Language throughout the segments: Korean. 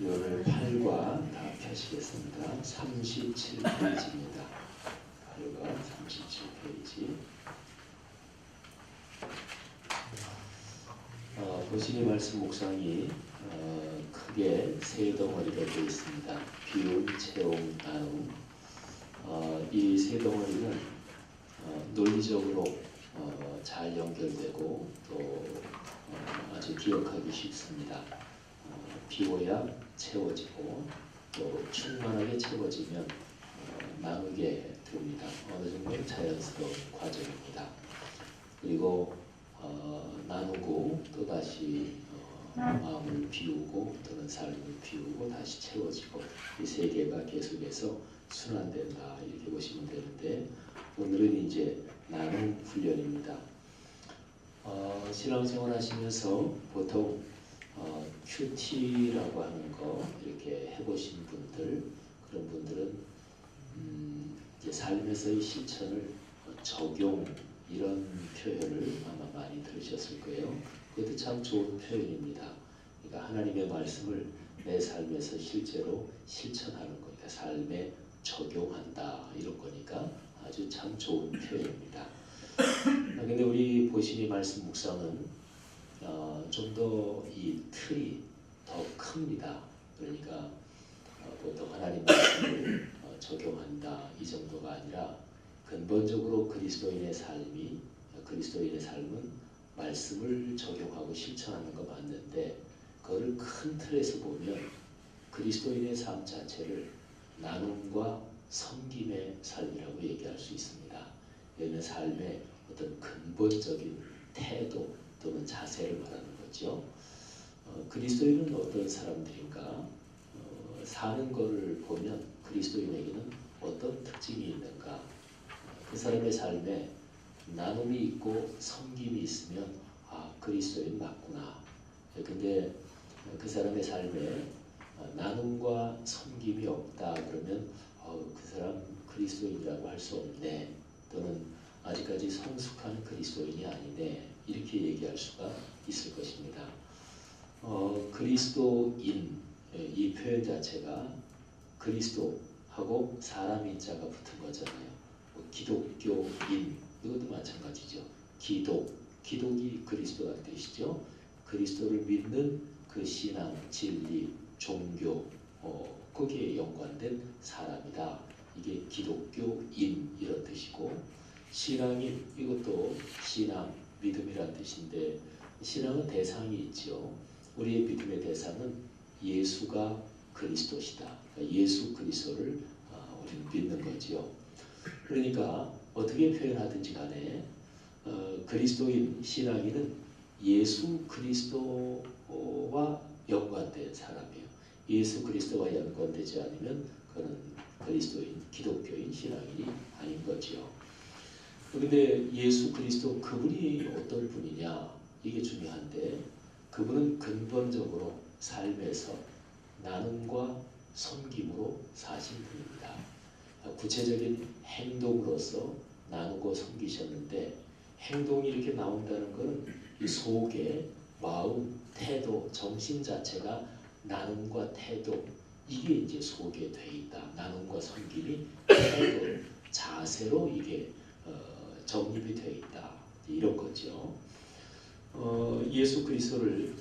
오늘 8과 다 펴시겠습니다. 37페이지입니다. 8과 37페이지. 보시니 말씀 묵상이 크게 세 덩어리가 되어 있습니다. 비움, 채움, 나눔. 이 세 덩어리는 논리적으로 잘 연결되고 또 아주 기억하기 쉽습니다. 비워야 채워지고 또 충만하게 채워지면 나누게 됩니다. 어느 정도 자연스러운 과정입니다. 그리고 나누고 또다시 마음을 비우고 또는 삶을 비우고 다시 채워지고 이 세 개가 계속해서 순환된다 이렇게 보시면 되는데 오늘은 이제 나눔 훈련입니다. 신앙생활 하시면서 보통 큐티라고 하는 거 이렇게 해보신 분들 그런 분들은 이제 삶에서의 실천을 적용 이런 표현을 아마 많이 들으셨을 거예요. 그것도 참 좋은 표현입니다. 그러니까 하나님의 말씀을 내 삶에서 실제로 실천하는 거니까 삶에 적용한다 이런 거니까 아주 참 좋은 표현입니다. 근데 우리 보시니 말씀 묵상은 좀 더 이 틀이 더 큽니다. 그러니까 보통 하나님 말씀을 적용한다 이 정도가 아니라 근본적으로 그리스도인의 삶은 말씀을 적용하고 실천하는 거 맞는데 그거를 큰 틀에서 보면 그리스도인의 삶 자체를 나눔과 섬김의 삶이라고 얘기할 수 있습니다. 얘는 삶의 어떤 근본적인 태도 또는 자세를 말하는 거죠. 그리스도인은 어떤 사람들인가? 사는 것을 보면 그리스도인에게는 어떤 특징이 있는가? 그 사람의 삶에 나눔이 있고 섬김이 있으면 그리스도인 맞구나. 근데 그 사람의 삶에 나눔과 섬김이 없다 그러면 그 사람 그리스도인이라고 할 수 없네. 또는 아직까지 성숙한 그리스도인이 아니네. 이렇게 얘기할 수가 있을 것입니다. 그리스도인 이 표현 자체가 그리스도하고 사람인 자가 붙은 거잖아요. 기독교인 이것도 마찬가지죠. 기독이 그리스도라는 뜻이죠. 그리스도를 믿는 그 신앙, 진리, 종교 거기에 연관된 사람이다. 이게 기독교인 이런 뜻이고 신앙인 이것도 신앙, 믿음이란 뜻인데 신앙은 대상이 있죠. 우리의 믿음의 대상은 예수가 그리스도시다. 그러니까 예수 그리스도를 우리는 믿는 거죠. 그러니까 어떻게 표현하든지 간에 그리스도인 신앙인은 예수 그리스도와 연관된 사람이에요. 예수 그리스도와 연관되지 않으면 그는 그리스도인, 기독교인 신앙인이 아닌 거죠. 그런데 예수 그리스도 그분이 어떤 분이냐 이게 중요한데 그분은 근본적으로 삶에서 나눔과 섬김으로 사신 분입니다. 구체적인 행동으로서 나누고 섬기셨는데 행동이 이렇게 나온다는 것은 이 속에 마음, 태도, 정신 자체가 나눔과 태도 이게 이제 속에 돼 있다. 나눔과 섬김이 태도, 자세로 이게 정립이 돼 있다. 이런 거죠. 예수 그리스도를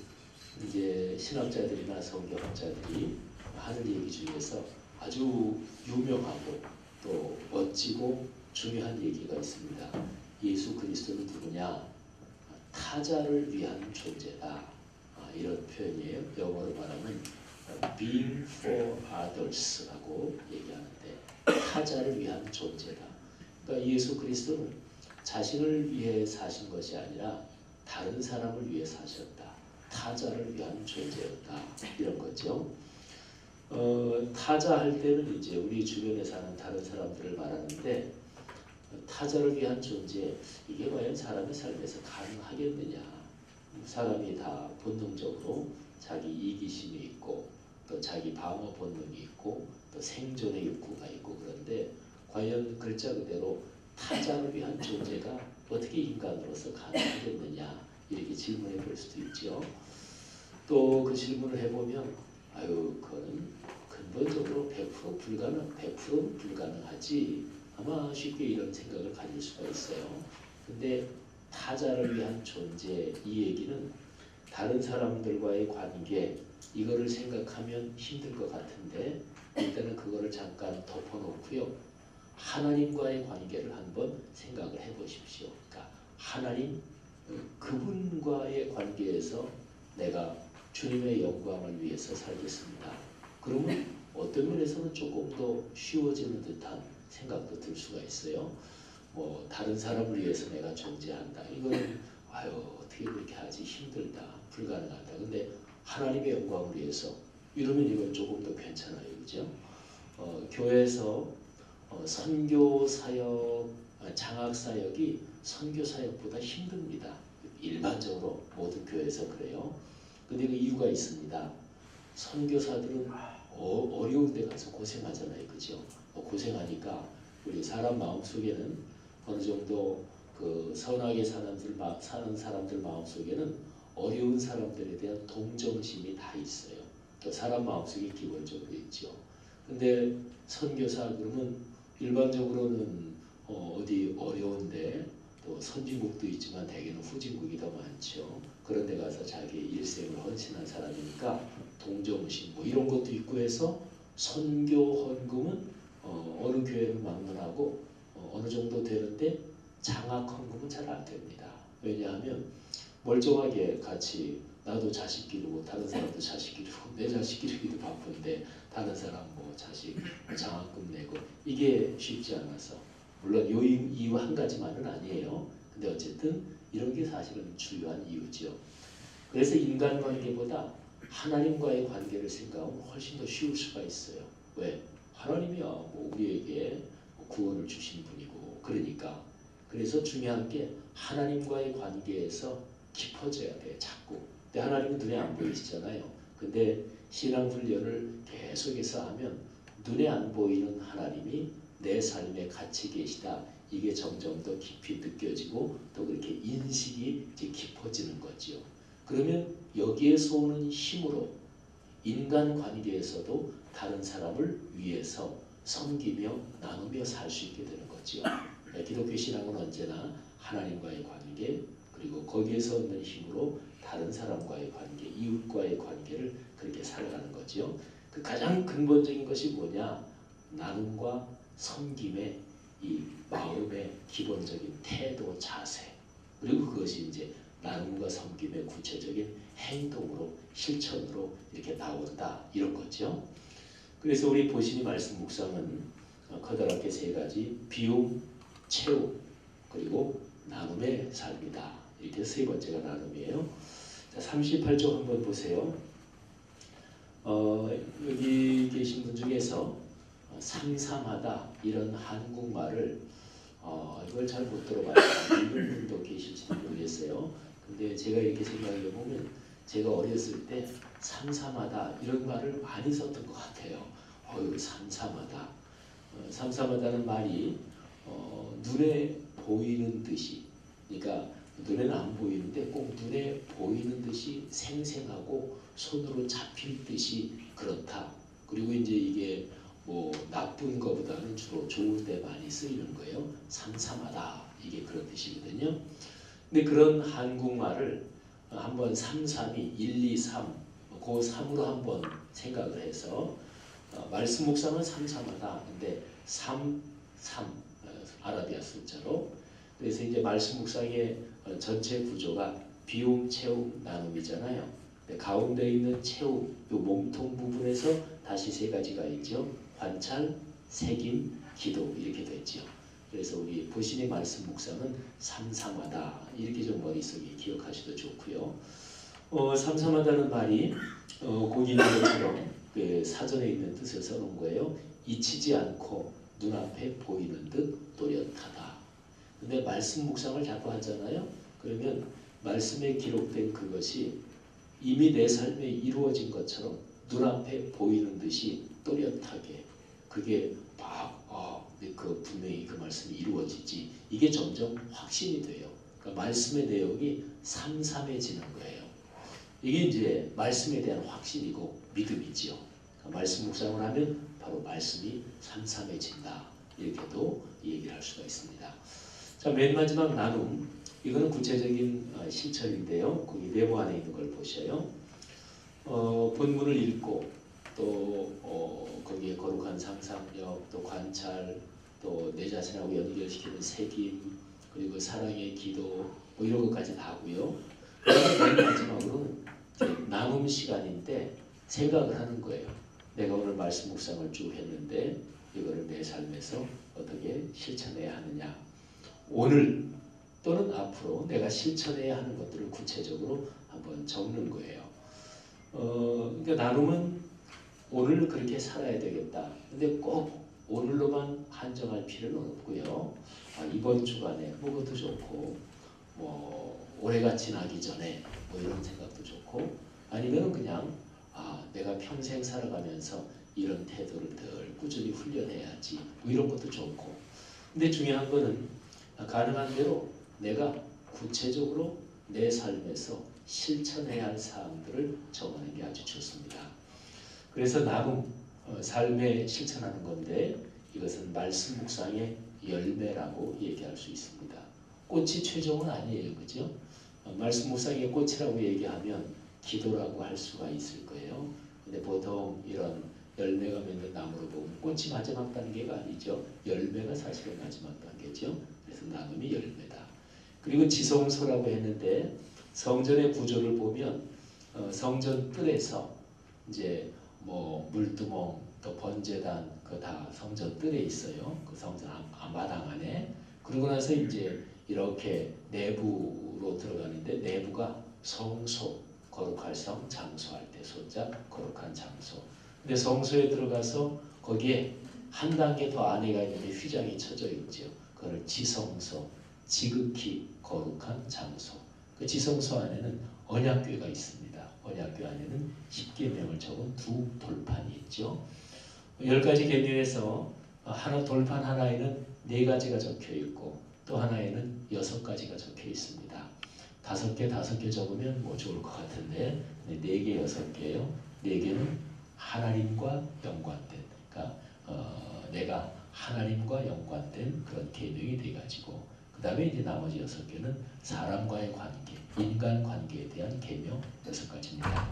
이제 신학자들이나 성경학자들이 하는 얘기 중에서 아주 유명하고 또 멋지고 중요한 얘기가 있습니다. 예수 그리스도는 누구냐? 타자를 위한 존재다. 이런 표현이에요. 영어로 말하면 being for others라고 얘기하는데 타자를 위한 존재다. 그러니까 예수 그리스도는 자신을 위해 사신 것이 아니라 다른 사람을 위해 사셨다. 타자를 위한 존재였다. 이런 거죠. 타자 할 때는 이제 우리 주변에 사는 다른 사람들을 말하는데 타자를 위한 존재 이게 과연 사람의 삶에서 가능하겠느냐. 사람이 다 본능적으로 자기 이기심이 있고 또 자기 방어 본능이 있고 또 생존의 욕구가 있고 그런데 과연 글자 그대로 타자를 위한 존재가 어떻게 인간으로서 가능하겠느냐 이렇게 질문해 볼 수도 있죠. 또 그 질문을 해보면 그건 불가능, 100%는 불가능하지. 아마 쉽게 이런 생각을 가질 수가 있어요. 근데 타자를 위한 존재, 이 얘기는 다른 사람들과의 관계, 이거를 생각하면 힘들 것 같은데 일단은 그거를 잠깐 덮어놓고요. 하나님과의 관계를 한번 생각을 해보십시오. 그러니까 하나님, 그분과의 관계에서 내가 주님의 영광을 위해서 살겠습니다. 그러면 어떤 면에서는 조금 더 쉬워지는 듯한 생각도 들 수가 있어요. 뭐 다른 사람을 위해서 내가 존재한다. 이거는 아유 어떻게 그렇게 하지, 힘들다, 불가능하다. 근데 하나님의 영광을 위해서 이러면 이건 조금 더 괜찮아요, 그죠? 교회에서 선교 사역, 장학 사역이 선교 사역보다 힘듭니다. 일반적으로 모든 교회에서 그래요. 근데 그 이유가 있습니다. 선교사들은 어려운 데 가서 고생하잖아요, 그죠? 고생하니까 우리 사람 마음속에는 어느 정도 그 선하게 사는 사람들 마음속에는 어려운 사람들에 대한 동정심이 다 있어요. 또 사람 마음속에 기본적으로 있죠. 근데 선교사 그러면 일반적으로는 어디 어려운데 또 선진국도 있지만 대개는 후진국이 더 많죠. 그런 데 가서 자기 일생을 헌신한 사람이니까 동정심 뭐 이런 것도 있고 해서 선교 헌금은 어느 교회는 막론하고 어느 정도 되는데 장학 헌금은 잘 안 됩니다. 왜냐하면 멀쩡하게 같이 나도 자식 기르고 다른 사람도 자식 기르고 내 자식 기르기도 바쁜데 다른 사람 뭐 자식 장학금 내고 이게 쉽지 않아서, 물론 요 이유 한 가지만은 아니에요. 근데 어쨌든 이런 게 사실은 주요한 이유죠. 그래서 인간관계보다 하나님과의 관계를 생각하면 훨씬 더 쉬울 수가 있어요. 왜? 하나님이야 뭐 우리에게 구원을 주신 분이고 그러니까. 그래서 중요한 게 하나님과의 관계에서 깊어져야 돼 자꾸. 근데 하나님은 눈에 안 보이시잖아요. 근데 신앙 훈련을 계속해서 하면 눈에 안 보이는 하나님이 내 삶에 같이 계시다. 이게 점점 더 깊이 느껴지고 또 그렇게 인식이 이제 깊어지는 거죠. 그러면 여기에서 오는 힘으로 인간 관계에서도 다른 사람을 위해서 섬기며 나누며 살 수 있게 되는 거죠. 기독교 신앙은 언제나 하나님과의 관계 그리고 거기에서 얻는 힘으로 다른 사람과의 관계, 이웃과의 관계를 그렇게 살아가는 거죠. 그 가장 근본적인 것이 뭐냐? 나눔과 섬김의 이 마음의 기본적인 태도, 자세, 그리고 그것이 이제 나눔과 섬김의 구체적인 행동으로, 실천으로 이렇게 나온다 이런 거죠. 그래서 우리 보시니 말씀 묵상은 커다랗게 세 가지: 비움, 채움, 그리고 나눔의 삶이다. 이렇게 세 번째가 나눔이에요. 자, 38쪽 한번 보세요. 여기 계신 분 중에서 삼삼하다 이런 한국말을 이걸 잘 못 들어봐요. 읽는 분도 계실지도 모르겠어요. 근데 제가 이렇게 생각해 보면 제가 어렸을 때 삼삼하다 이런 말을 많이 썼던 것 같아요. 삼삼하다. 삼삼하다는 말이 눈에 보이는 듯이, 그러니까 눈에는 안 보이는데 꼭 눈에 보이는 듯이 생생하고 손으로 잡힐 듯이 그렇다. 그리고 이제 이게 뭐 나쁜 것보다는 주로 좋을 때 많이 쓰이는 거예요. 삼삼하다 이게 그런 뜻이거든요. 근데 그런 한국말을 한번 삼삼이 1, 2, 3, 그 3으로 한번 생각을 해서 말씀 묵상은 삼삼하다. 근데 3, 아라비아 숫자로. 그래서 이제 말씀 묵상의 전체 구조가 비움, 채움, 나눔이잖아요. 가운데 있는 채움, 요 몸통 부분에서 다시 세 가지가 있죠. 관찰, 새김, 기도 이렇게 됐죠. 그래서 우리 보신의 말씀 묵상은 삼삼하다 이렇게 좀 머릿속에 기억하셔도 좋고요. 삼삼하다는 말이 거기 있는 것처럼 그 사전에 있는 뜻을 써놓은 거예요. 잊히지 않고 눈앞에 보이는 듯 또렷하다. 근데 말씀 묵상을 자꾸 하잖아요. 그러면 말씀에 기록된 그것이 이미 내 삶에 이루어진 것처럼 눈앞에 보이는 듯이 또렷하게 그게 그 분명히 그 말씀이 이루어지지, 이게 점점 확신이 돼요. 그러니까 말씀의 내용이 삼삼해지는 거예요. 이게 이제 말씀에 대한 확신이고 믿음이지요. 말씀 묵상을 하면 바로 말씀이 삼삼해진다. 이렇게도 얘기를 할 수가 있습니다. 자, 맨 마지막 나눔. 이거는 구체적인 실천인데요. 거기 네모 안에 있는 걸 보셔요. 본문을 읽고 또 거기에 거룩한 상상력, 또 관찰, 또 내 자신하고 연결시키는 새김, 그리고 사랑의 기도, 뭐 이런 것까지 다 하고요. 맨 마지막으로는 나눔 시간인데 생각을 하는 거예요. 내가 오늘 말씀 묵상을 쭉 했는데 이거를 내 삶에서 어떻게 실천해야 하느냐. 오늘 또는 앞으로 내가 실천해야 하는 것들을 구체적으로 한번 적는 거예요. 그러니까 나눔은 오늘 그렇게 살아야 되겠다. 근데 꼭 오늘로만 한정할 필요는 없고요. 이번 주간에 뭐 그것도 좋고, 뭐 올해가 지나기 전에 뭐 이런 생각도 좋고, 아니면 그냥 내가 평생 살아가면서 이런 태도를 늘 꾸준히 훈련해야지 뭐 이런 것도 좋고. 근데 중요한 거는 가능한 대로 내가 구체적으로 내 삶에서 실천해야 할 사항들을 정하는 게 아주 좋습니다. 그래서 나눔, 삶에 실천하는 건데 이것은 말씀 묵상의 열매라고 얘기할 수 있습니다. 꽃이 최종은 아니에요. 그죠? 말씀 묵상의 꽃이라고 얘기하면 기도라고 할 수가 있을 거예요. 근데 보통 이런 열매가 맺는 나무로 보면 꽃이 마지막 단계가 아니죠. 열매가 사실은 마지막 단계죠. 그래서 나눔이 열매다. 그리고 지성소라고 했는데 성전의 구조를 보면 성전 뜰에서 이제 뭐 물두멍 또 번제단 그 다 성전 뜰에 있어요. 그 성전 앞마당 안에. 그러고 나서 이제 이렇게 내부로 들어가는데 내부가 성소, 거룩할 성, 장소할 때 소자, 거룩한 장소. 근데 성소에 들어가서 거기에 한 단계 더 안에가 있는데 휘장이 쳐져 있죠. 그걸 지성소, 지극히 거룩한 장소. 그 지성소 안에는 언약궤가 있습니다. 언약궤 안에는 십계명을 적은 두 돌판이 있죠. 10가지 계명에서 돌판 하나에는 4가지가 적혀 있고 또 하나에는 6가지가 적혀 있습니다. 5개 적으면 뭐 좋을 것 같은데 4개, 6개예요. 4개는 하나님과 연관된, 그러니까 내가 하나님과 연관된 그런 계명이 돼가지고 그 다음에 이제 나머지 6개는 사람과의 관계, 인간 관계에 대한 계명 6가지입니다.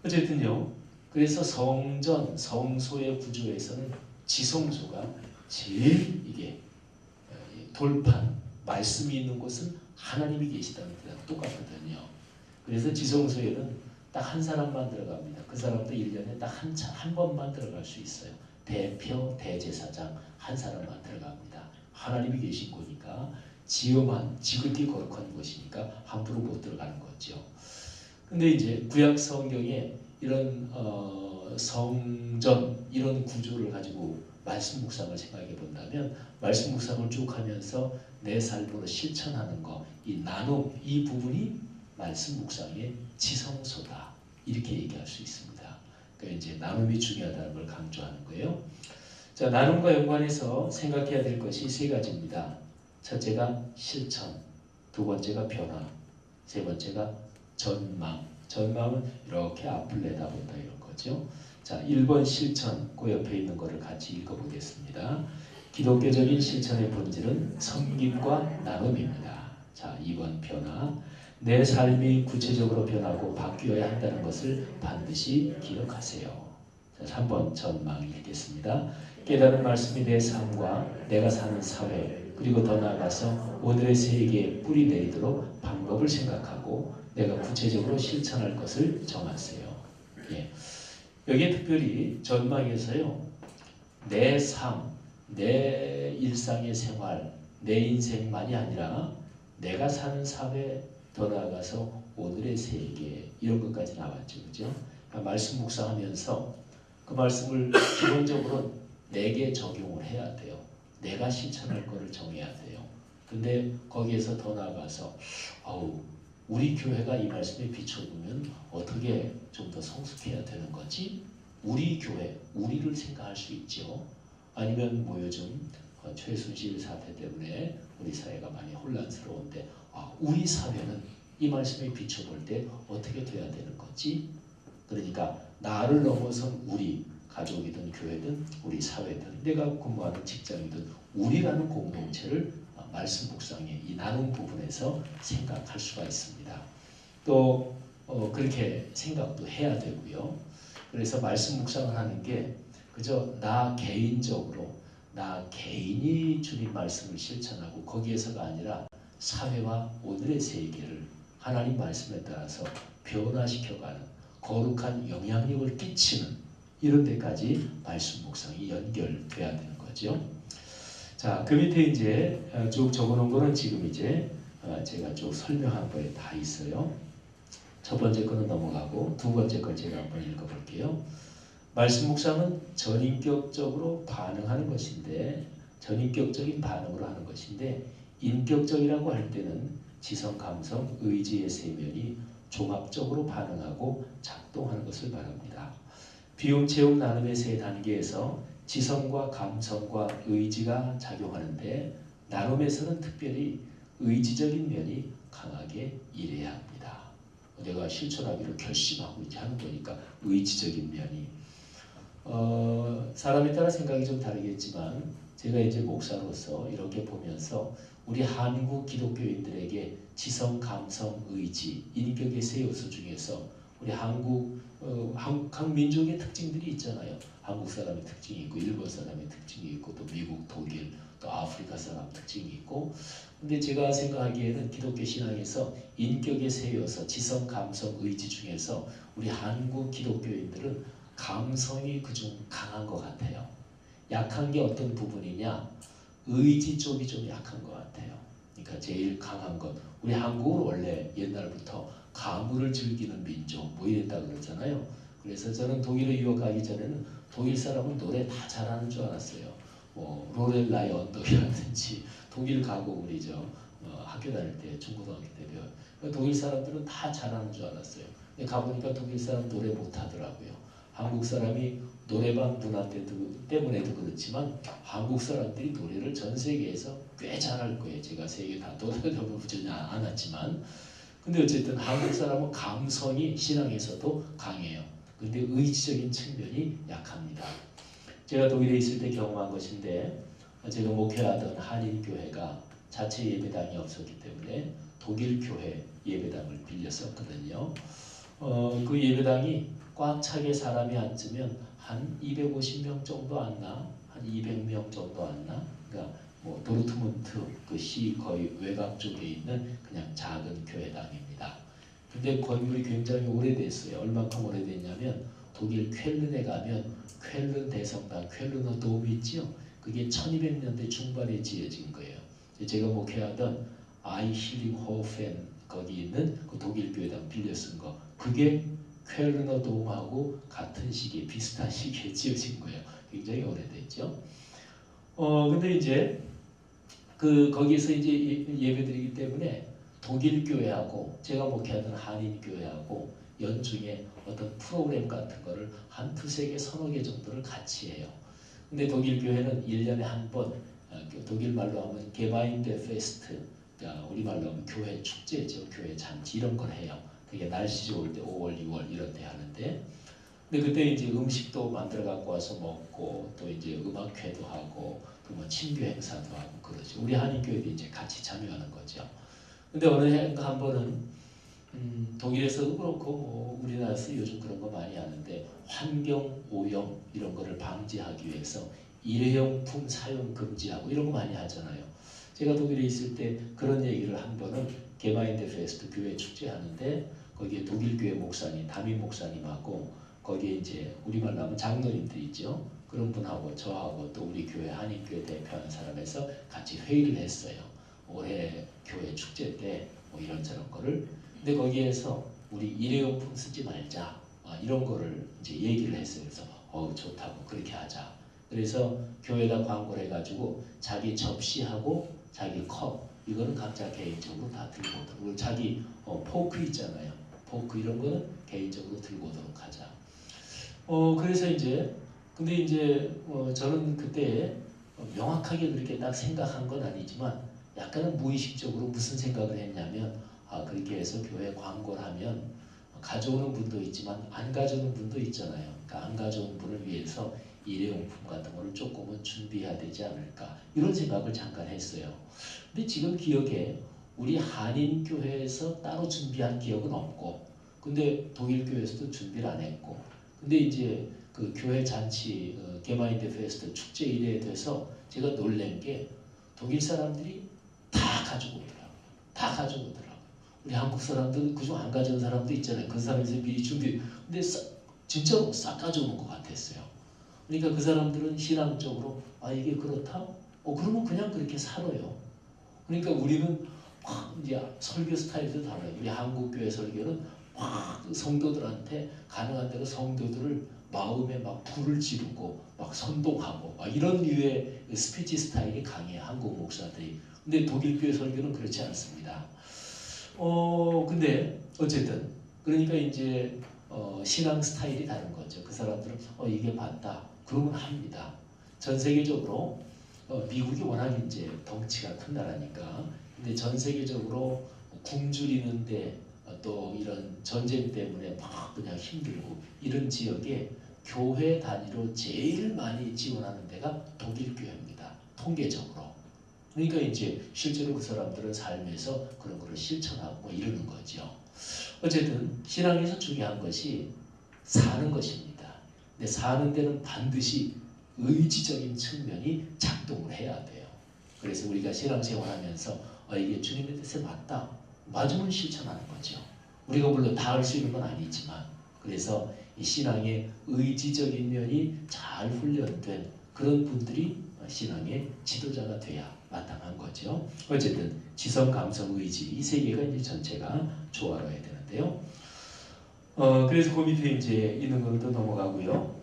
어쨌든요. 그래서 성전, 성소의 구조에서는 지성소가 제일 이게 돌판, 말씀이 있는 곳은 하나님이 계시다는 뜻하고 똑같거든요. 그래서 지성소에는 딱 한 사람만 들어갑니다. 그 사람도 1년에 딱 한 번만 들어갈 수 있어요. 대표, 대제사장 한 사람만 들어갑니다. 하나님이 계신 곳이니까 지극히 거룩한 곳이니까 함부로 못 들어가는 거죠. 근데 이제 구약 성경에 이런 성전 이런 구조를 가지고 말씀 묵상을 생각해 본다면 말씀 묵상을 쭉 하면서 내 삶으로 실천하는 거, 이 나눔 이 부분이 말씀 묵상의 지성소다 이렇게 얘기할 수 있습니다. 그러니까 이제 나눔이 중요하다는 걸 강조하는 거예요. 자, 나눔과 연관해서 생각해야 될 것이 3가지입니다. 첫째가 실천, 두 번째가 변화, 세 번째가 전망. 전망은 이렇게 앞을 내다본다 이런 거죠. 자, 1번 실천, 그 옆에 있는 거를 같이 읽어보겠습니다. 기독교적인 실천의 본질은 섬김과 나눔입니다. 자, 2번 변화, 내 삶이 구체적으로 변하고 바뀌어야 한다는 것을 반드시 기억하세요. 자, 3번 전망 읽겠습니다. 깨달은 말씀이 내 삶과 내가 사는 사회 그리고 더 나아가서 오늘의 세계에 뿌리 내리도록 방법을 생각하고 내가 구체적으로 실천할 것을 정하세요. 예. 여기에 특별히 전망에서요. 내 삶, 내 일상의 생활, 내 인생만이 아니라 내가 사는 사회, 더 나아가서 오늘의 세계 이런 것까지 나왔죠. 그죠? 그러니까 말씀 묵상하면서 그 말씀을 기본적으로 내게 적용을 해야 돼요. 내가 실천할 거를 정해야 돼요. 근데 거기에서 더 나아가서 우리 교회가 이 말씀에 비춰보면 어떻게 좀 더 성숙해야 되는 거지? 우리 교회, 우리를 생각할 수 있죠. 아니면 뭐 요즘 최순실 사태 때문에 우리 사회가 많이 혼란스러운데 우리 사회는 이 말씀에 비춰볼 때 어떻게 돼야 되는 거지? 그러니까 나를 넘어선 우리 가족이든 교회든 우리 사회든 내가 근무하는 직장이든 우리라는 공동체를 말씀 묵상의 이 나눔 부분에서 생각할 수가 있습니다. 또 그렇게 생각도 해야 되고요. 그래서 말씀 묵상을 하는 게 그저 나 개인적으로 나 개인이 주님 말씀을 실천하고 거기에서가 아니라 사회와 오늘의 세계를 하나님 말씀에 따라서 변화시켜가는 거룩한 영향력을 끼치는 이런 데까지 말씀 묵상이 연결돼야 되는 거죠. 자, 그 밑에 이제 쭉 적어놓은 거는 지금 이제 제가 쭉 설명한 거에 다 있어요. 첫 번째 거는 넘어가고 두 번째 걸 제가 한번 읽어볼게요. 말씀 묵상은 전인격적으로 반응하는 것인데 전인격적인 반응으로 하는 것인데 인격적이라고 할 때는 지성, 감성, 의지의 세 면이 종합적으로 반응하고 작동하는 것을 말합니다. 비움, 체험, 나눔의 세 단계에서 지성과 감성과 의지가 작용하는데 나눔에서는 특별히 의지적인 면이 강하게 일해야 합니다. 내가 실천하기로 결심하고 이제 하는 거니까 의지적인 면이 사람에 따라 생각이 좀 다르겠지만 제가 이제 목사로서 이렇게 보면서 우리 한국 기독교인들에게 지성, 감성, 의지, 인격의 세 요소 중에서 우리 한국 민족의 특징들이 있잖아요. 한국 사람의 특징이 있고 일본 사람의 특징이 있고 또 미국, 독일, 또 아프리카 사람 특징이 있고 근데 제가 생각하기에는 기독교 신앙에서 인격의 세 요소, 지성, 감성, 의지 중에서 우리 한국 기독교인들은 감성이 그중 강한 것 같아요. 약한 게 어떤 부분이냐? 의지 쪽이 좀 약한 것 같아요. 그러니까 제일 강한 것. 우리 한국은 원래 옛날부터 가물을 즐기는 민족 뭐 이랬다 그러잖아요. 그래서 저는 독일에 유학 가기 전에는 독일 사람은 노래 다 잘하는 줄 알았어요. 뭐 로렐라의 언덕이라든지 독일 가고 우리 학교 다닐 때 중고등학교 때 배워요. 독일 사람들은 다 잘하는 줄 알았어요. 근데 가보니까 독일 사람 노래 못하더라고요. 한국 사람이 노래방 문화 때문에도 그렇지만 한국 사람들이 노래를 전 세계에서 꽤 잘할 거예요. 제가 세계 다 돌아다녀보지 않았지만 근데 어쨌든 한국 사람은 감성이 신앙에서도 강해요. 근데 의지적인 측면이 약합니다. 제가 독일에 있을 때 경험한 것인데 제가 목회하던 한인교회가 자체 예배당이 없었기 때문에 독일 교회 예배당을 빌렸었거든요. 그 예배당이 꽉 차게 사람이 앉으면 한 250명 정도 앉나? 한 200명 정도 앉나? 그러니까 뭐 도르트문트 그 시 거의 외곽 쪽에 있는 그냥 작은 교회당입니다. 근데 건물이 굉장히 오래됐어요. 얼마큼 오래됐냐면 독일 쾰른에 가면 쾰른 대성당, 쾰른어 돔 있지요? 그게 1200년대 중반에 지어진 거예요. 제가 목회하던 아이힐링호펜 거기 있는 그 독일 교회당 빌려 쓴 거 그게 쾰른어 돔하고 같은 시기에 비슷한 시기에 지어진 거예요. 굉장히 오래됐죠. 근데 이제 거기서 이제 예배드리기 때문에 독일 교회하고 제가 목회하던 한인 교회하고 연중에 어떤 프로그램 같은 거를 한 두세 개, 서너 개 정도를 같이 해요. 근데 독일 교회는 1년에 한 번, 독일 말로 하면 게마인데 페스트, 우리말로 하면 교회 축제죠. 교회 잔치 이런 걸 해요. 그게 날씨 좋을 때 5월, 6월 이런 때 하는데 근데 그때 이제 음식도 만들어 갖고 와서 먹고 또 이제 음악회도 하고 또 뭐 친교 행사도 하고 그러죠. 우리 한인교회도 이제 같이 참여하는 거죠. 근데 어느 해인가 한 번은 독일에서도 그렇고 뭐 우리나라에서 요즘 그런 거 많이 하는데 환경 오염 이런 거를 방지하기 위해서 일회용품 사용 금지하고 이런 거 많이 하잖아요. 제가 독일에 있을 때 그런 얘기를 한 번은 게마인데 페스트 교회 축제 하는데 거기에 독일 교회 목사님, 담임 목사님하고 거기에 이제 우리말로 하면 장로님들 있죠. 그런 분하고 저하고 또 우리 교회 한인교회 대표하는 사람에서 같이 회의를 했어요. 올해 교회 축제 때 뭐 이런저런 거를 근데 거기에서 우리 일회용품 쓰지 말자 이런 거를 이제 얘기를 했어요. 그래서 좋다고 그렇게 하자. 그래서 교회에다 광고를 해가지고 자기 접시하고 자기 컵 이거는 각자 개인적으로 다 들고 오도록 그리고 자기 포크 있잖아요. 포크 이런 거는 개인적으로 들고 오도록 하자. 그래서 이제 근데 이제 저는 그때 명확하게 그렇게 딱 생각한 건 아니지만 약간은 무의식적으로 무슨 생각을 했냐면 그렇게 해서 교회 광고를 하면 가져오는 분도 있지만 안 가져오는 분도 있잖아요. 그러니까 안 가져온 분을 위해서 일회용품 같은 거를 조금은 준비해야 되지 않을까 이런 생각을 잠깐 했어요. 근데 지금 기억에 우리 한인교회에서 따로 준비한 기억은 없고 근데 독일교회에서도 준비를 안 했고 근데 이제 그 교회 잔치 게마인드 페스트 축제 이래에 돼서 제가 놀란 게 독일 사람들이 다 가지고 오더라고요. 다 가지고 오더라고요. 우리 한국 사람들은 그중 안 가져온 사람도 있잖아요. 그 사람이 미리 준비. 근데 진짜로 싹 가져오는 것 같았어요. 그러니까 그 사람들은 신앙적으로 아 이게 그렇다? 그러면 그냥 그렇게 살아요. 그러니까 우리는 막 이제 설교 스타일도 달라요. 우리 한국 교회 설교는 막 성도들한테 가능한 대로 성도들을 마음에 막 불을 지르고 막 선동하고 막 이런 류의 스피치 스타일이 강해요. 한국 목사들이. 근데 독일 교회 설교는 그렇지 않습니다. 근데 어쨌든 그러니까 이제 신앙 스타일이 다른 거죠. 그 사람들은 이게 맞다. 그러면 합니다. 전 세계적으로 미국이 워낙 이제 덩치가 큰 나라니까. 근데 전 세계적으로 굶주리는데 또 이런 전쟁 때문에 막 그냥 힘들고 이런 지역에 교회 단위로 제일 많이 지원하는 데가 독일 교회입니다. 통계적으로. 그러니까 이제 실제로 그 사람들은 삶에서 그런 거를 실천하고 뭐 이러는 거죠. 어쨌든 신앙에서 중요한 것이 사는 것입니다. 근데 사는 데는 반드시 의지적인 측면이 작동을 해야 돼요. 그래서 우리가 신앙생활하면서 이게 주님의 뜻에 맞다. 맞으면 실천하는 거죠. 우리가 물론 다 할 수 있는 건 아니지만 그래서 이 신앙의 의지적인 면이 잘 훈련된 그런 분들이 신앙의 지도자가 돼야 마땅한 거죠. 어쨌든 지성, 감성, 의지 이 세 개가 이제 전체가 조화로워야 되는데요. 그래서 그 밑에 이제 있는 것도 넘어가고요.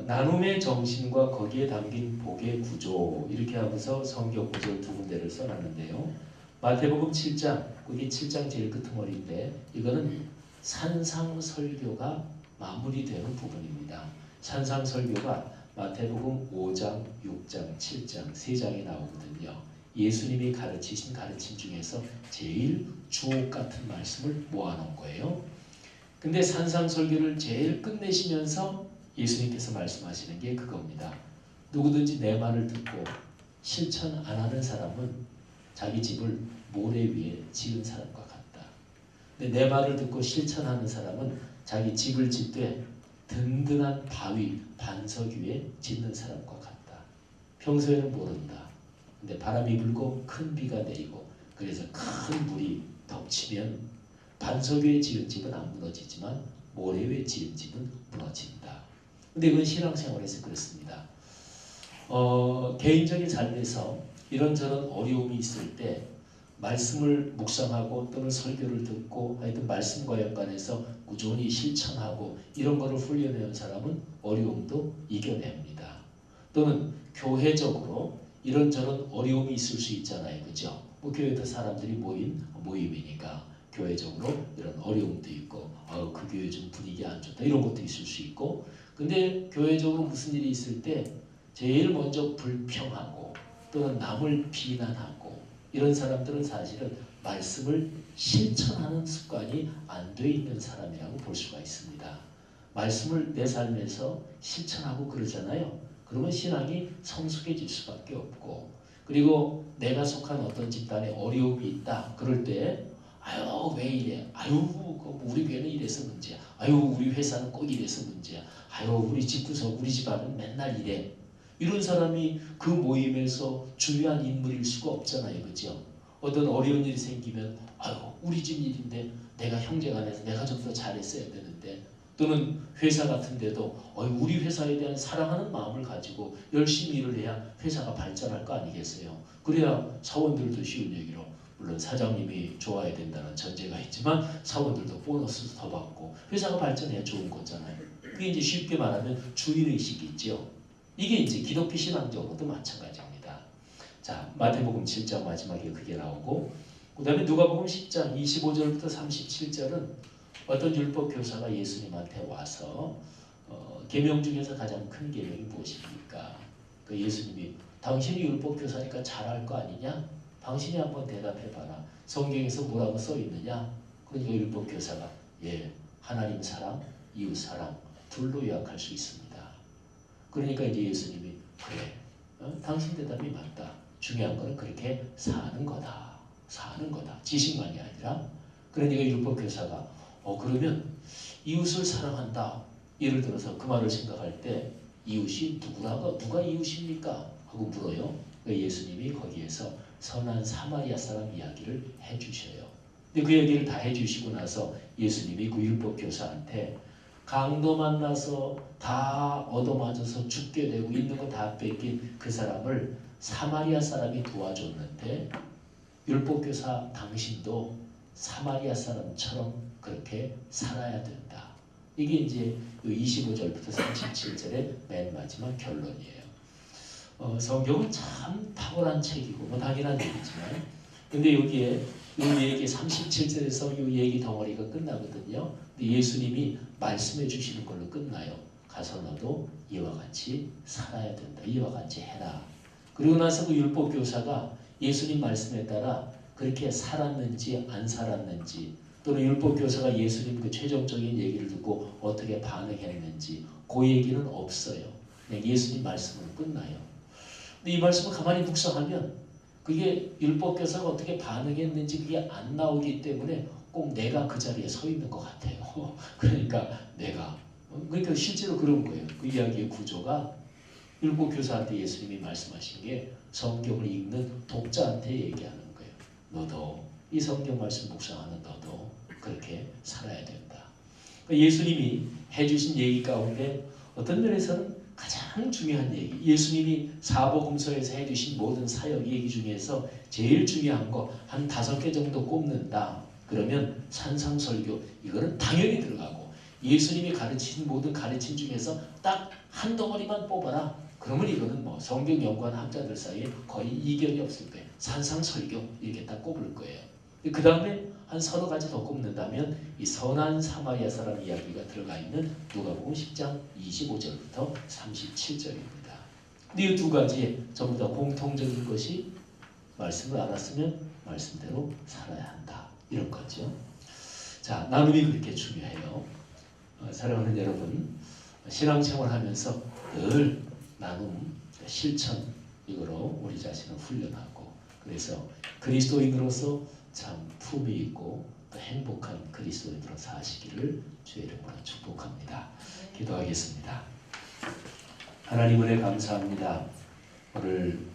나눔의 정신과 거기에 담긴 복의 구조 이렇게 하면서 성경 구절 두 군데를 써놨는데요. 마태복음 7장, 그게 7장 제일 끄트머리인데 이거는 산상설교가 마무리되는 부분입니다. 산상설교가 마태복음 5장, 6장, 7장 세 장이 나오거든요. 예수님이 가르치신 가르침 중에서 제일 주옥 같은 말씀을 모아놓은 거예요. 근데 산상설교를 제일 끝내시면서 예수님께서 말씀하시는 게 그겁니다. 누구든지 내 말을 듣고 실천 안 하는 사람은 자기 집을 모래 위에 지은 사람과 같다. 근데 내 말을 듣고 실천하는 사람은 자기 집을 짓되 든든한 바위, 반석 위에 짓는 사람과 같다. 평소에는 모른다. 근데 바람이 불고 큰 비가 내리고 그래서 큰 물이 덮치면 반석 위에 지은 집은 안 무너지지만 모래 위에 지은 집은 무너진다. 근데 이건 신앙생활에서 그렇습니다. 개인적인 삶에서 이런저런 어려움이 있을 때 말씀을 묵상하고 또는 설교를 듣고 하여튼 말씀과 연관해서 꾸준히 실천하고 이런 거를 훈련해온 사람은 어려움도 이겨냅니다. 또는 교회적으로 이런저런 어려움이 있을 수 있잖아요. 그죠? 뭐 교회도 사람들이 모인 모임이니까 교회적으로 이런 어려움도 있고 그 교회 좀 분위기 안 좋다 이런 것도 있을 수 있고 근데 교회적으로 무슨 일이 있을 때 제일 먼저 불평하고 또는 남을 비난하고 이런 사람들은 사실은 말씀을 실천하는 습관이 안 돼 있는 사람이라고 볼 수가 있습니다. 말씀을 내 삶에서 실천하고 그러잖아요. 그러면 신앙이 성숙해질 수밖에 없고 그리고 내가 속한 어떤 집단에 어려움이 있다. 그럴 때 아유 왜 이래? 아유 우리 교회는 이래서 문제야. 아유 우리 회사는 꼭 이래서 문제야. 아유 우리 집구석 우리 집안은 맨날 이래. 이런 사람이 그 모임에서 중요한 인물일 수가 없잖아요. 그죠? 어떤 어려운 일이 생기면 아유 우리 집 일인데 내가 형제간에서 내가 좀 더 잘했어야 되는데 또는 회사 같은 데도 우리 회사에 대한 사랑하는 마음을 가지고 열심히 일을 해야 회사가 발전할 거 아니겠어요? 그래야 사원들도 쉬운 얘기로 물론 사장님이 좋아야 된다는 전제가 있지만 사원들도 보너스도 더 받고 회사가 발전해야 좋은 거잖아요. 그게 이제 쉽게 말하면 주인의식이 있죠. 이게 이제 기독교 신앙적으로도 마찬가지입니다. 자, 마태복음 7장 마지막에 그게 나오고 그 다음에 누가복음 10장 25절부터 37절은 어떤 율법 교사가 예수님한테 와서 계명 중에서 가장 큰 계명이 무엇입니까? 그 예수님이 당신이 율법 교사니까 잘할 거 아니냐? 당신이 한번 대답해봐라. 성경에서 뭐라고 써 있느냐? 그러니까 율법 교사가 예, 하나님 사랑, 이웃 사랑 둘로 요약할 수 있습니다. 그러니까 이제 예수님이 그래, 당신 대답이 맞다. 중요한 거는 그렇게 사는 거다. 사는 거다. 지식만이 아니라. 그러니까 율법교사가 그러면 이웃을 사랑한다. 예를 들어서 그 말을 생각할 때 이웃이 누가 이웃입니까? 하고 물어요. 그러니까 예수님이 거기에서 선한 사마리아 사람 이야기를 해주셔요. 근데 그 얘기를 다 해주시고 나서 예수님이 그 율법교사한테 강도 만나서 다 얻어맞아서 죽게 되고 있는 거 다 뺏긴 그 사람을 사마리아 사람이 도와줬는데 율법교사 당신도 사마리아 사람처럼 그렇게 살아야 된다. 이게 이제 25절부터 37절의 맨 마지막 결론이에요. 성경은 참 탁월한 책이고 뭐 당연한 얘기지만 근데 여기에 이 얘기 37절에서 이 얘기 덩어리가 끝나거든요. 근데 예수님이 말씀해 주시는 걸로 끝나요. 가서 너도 이와 같이 살아야 된다. 이와 같이 해라. 그리고 나서 그 율법교사가 예수님 말씀에 따라 그렇게 살았는지 안 살았는지 또는 율법교사가 예수님 그 최종적인 얘기를 듣고 어떻게 반응했는지 그 얘기는 없어요. 그냥 예수님 말씀으로 끝나요. 근데 이 말씀을 가만히 묵상하면 그게 율법교사가 어떻게 반응했는지 그게 안 나오기 때문에 꼭 내가 그 자리에 서 있는 것 같아요. 그러니까 그러니까 실제로 그런 거예요. 그 이야기의 구조가 율법교사한테 예수님이 말씀하신 게 성경을 읽는 독자한테 얘기하는 거예요. 너도 이 성경 말씀 묵상하는 너도 그렇게 살아야 된다. 그러니까 예수님이 해주신 얘기 가운데 어떤 면에서는 가장 중요한 얘기, 예수님이 사복음서에서 해주신 모든 사역 얘기 중에서 제일 중요한 거 한 5개 정도 꼽는다. 그러면 산상설교 이거는 당연히 들어가고 예수님이 가르친 모든 가르침 중에서 딱 한 덩어리만 뽑아라. 그러면 이거는 뭐 성경 연구하는 학자들 사이에 거의 이견이 없을 거예요. 산상설교 이렇게 딱 꼽을 거예요. 그 다음에 한 서너 가지 더 꼽는다면 이 선한 사마리아 사람 이야기가 들어가 있는 누가복음 10장 25절부터 37절입니다. 근데 이 두 가지에 전부 다 공통적인 것이 말씀을 알았으면 말씀대로 살아야 한다. 이런 거죠. 자, 나눔이 그렇게 중요해요. 사랑하는 여러분, 신앙생활 하면서 늘 나눔, 실천 이거로 우리 자신을 훈련하고 그래서 그리스도인으로서 참 품위 있고 또 행복한 그리스도인으로 사시기를 주의 이름으로 축복합니다. 기도하겠습니다. 하나님 은혜 감사합니다. 오늘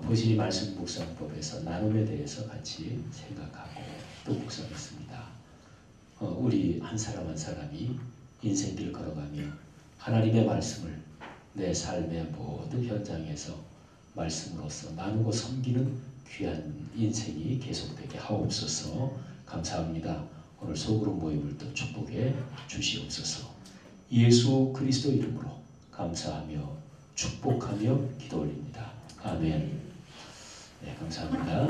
보시니 말씀 묵상법에서 나눔에 대해서 같이 생각하고 또 묵상했습니다. 우리 한 사람 한 사람이 인생길 걸어가며 하나님의 말씀을 내 삶의 모든 현장에서 말씀으로서 나누고 섬기는 귀한 인생이 계속되게 하옵소서. 감사합니다. 오늘 소그룹 모임을 또 축복해 주시옵소서. 예수 그리스도 이름으로 감사하며 축복하며 기도 올립니다. 아멘. 네, 감사합니다.